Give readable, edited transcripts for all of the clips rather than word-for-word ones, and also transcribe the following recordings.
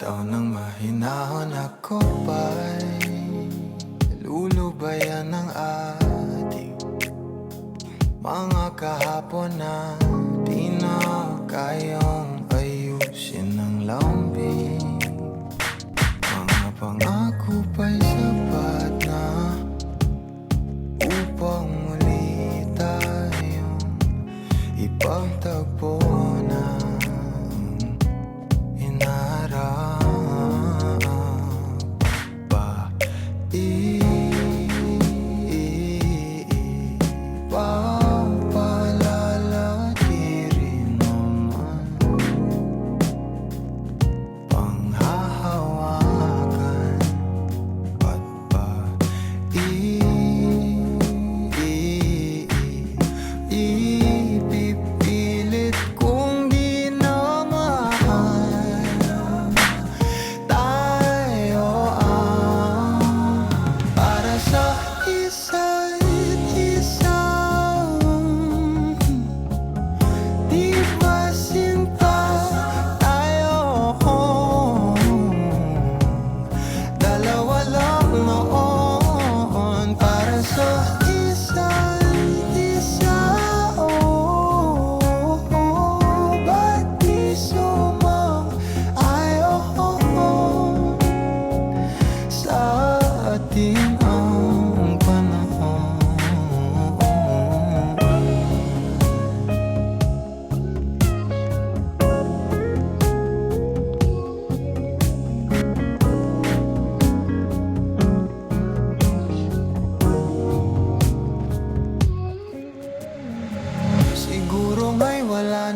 Bitaw ng mahinahon ako ba'y lulubayan ng ating mga kahapon na di na kayang ayusin ng lambing. Mga pangako ba'y sapat na upang muli tayong ipagtagpo na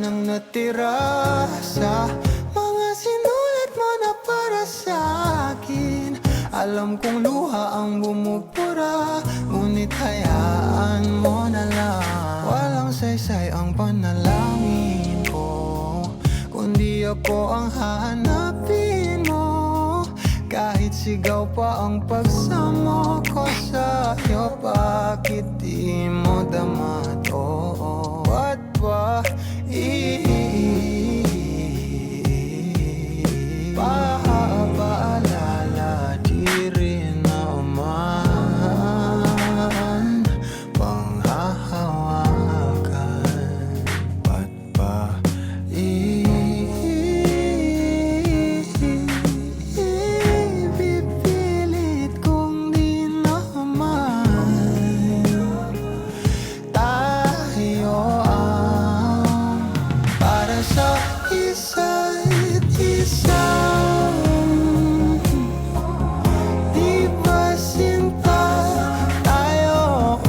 nang natira sa mga sinulat mo na para sa akin. Alam kong luha ang bumubura, ngunit hayaan mo na lang. Walang saysay ang panalangin ko, kundi ako ang hahanapin mo. Kahit sigaw pa ang pagsamo ko sa'yo, bakit di mo dama to? Ba't ba paalala di rin naman panghahawakan? Ba't ba ipipilit kung di naman tayo sa isa't isa? Di ba sinta tayo?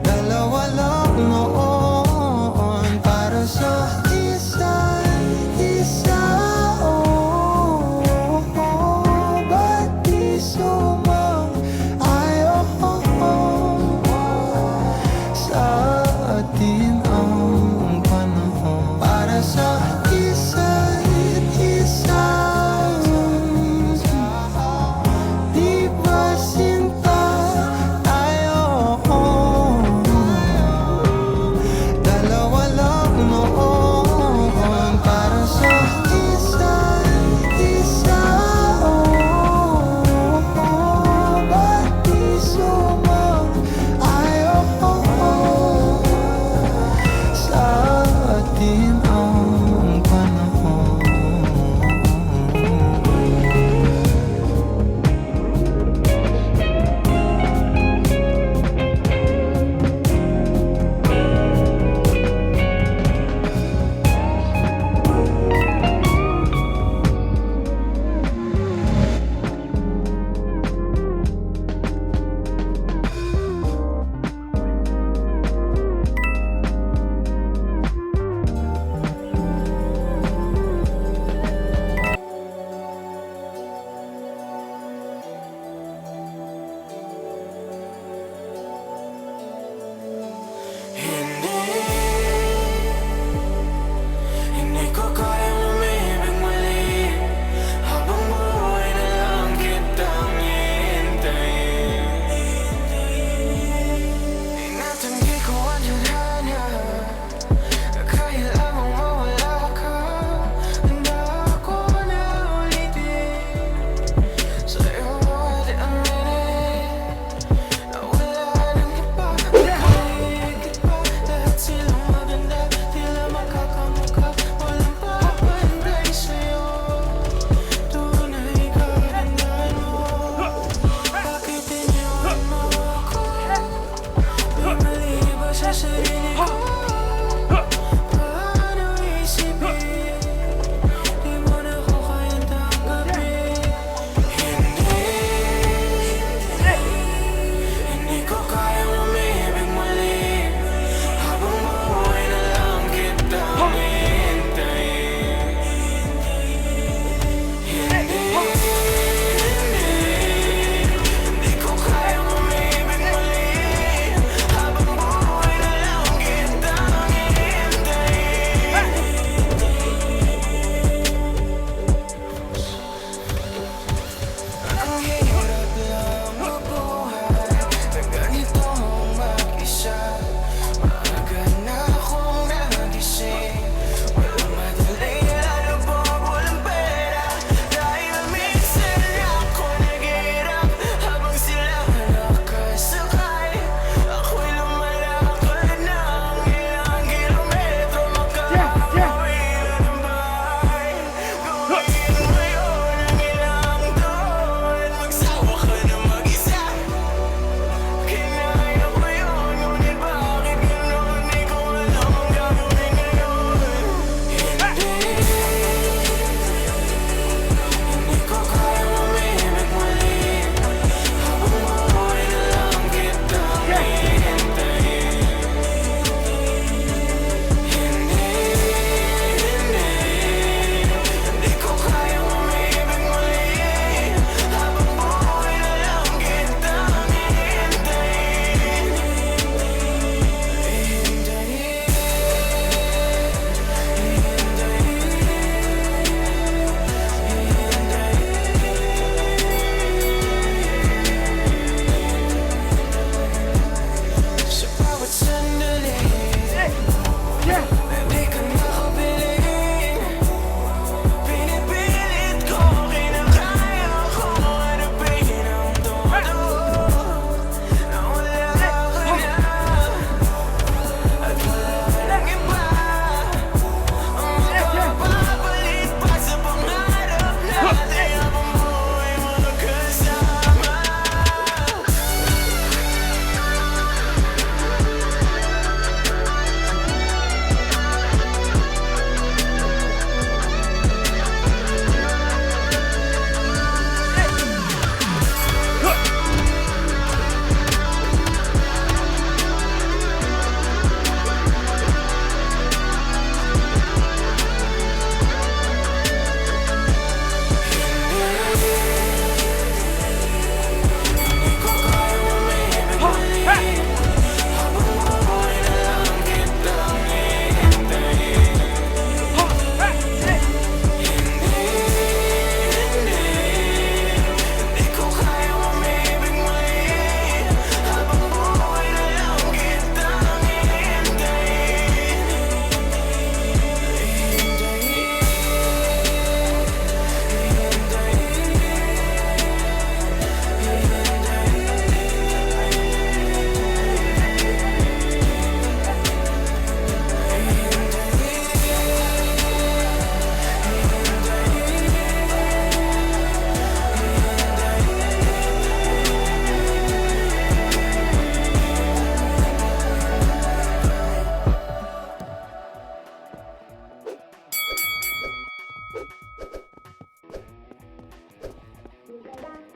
Dalawa lang noon para sa isa't isa. Ba't di sumang-ayon sa atin sa isa't isa? Di ba sinta tayo? Dalawa lang noon para sa isa't isa. Ba't di sumang-ayon sa atin?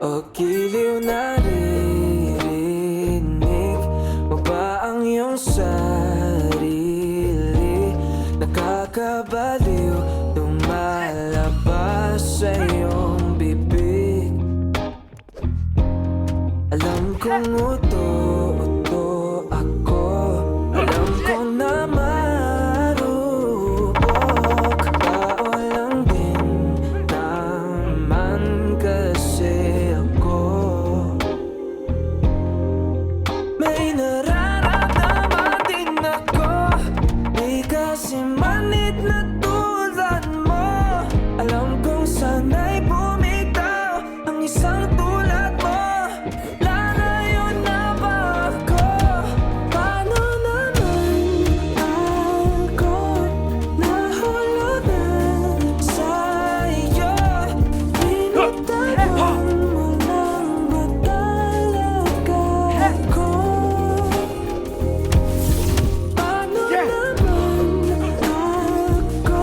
O giliw naririnig mo ba ang iyong sarili? Nakakabaliw lumalabas sa iyong bibig. Alam kong uto-uto ako, alam ko na marupok. Tao lang din naman kasi ako. May nararamdaman din ako, di kasi manid na tulad mo. Alam kong sana'y bumitaw ang isang tulad mo. Lalayo na ba ako? Paano naman ako nahulugan sa'yo? Pinagtapan mo lang ba talaga ako? Paano naman ako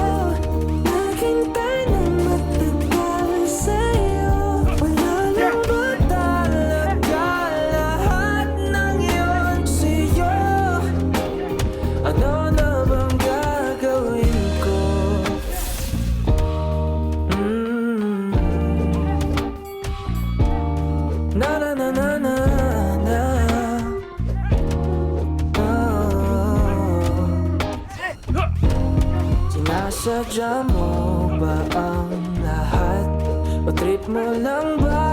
naghintay ng matagal sa'yo? Wala lang ba talaga lahat ng iyon sa'yo? Ano na bang gagawin ko? Na na na na na na. Sinasadya mo ba ang lahat? O trip mo lang ba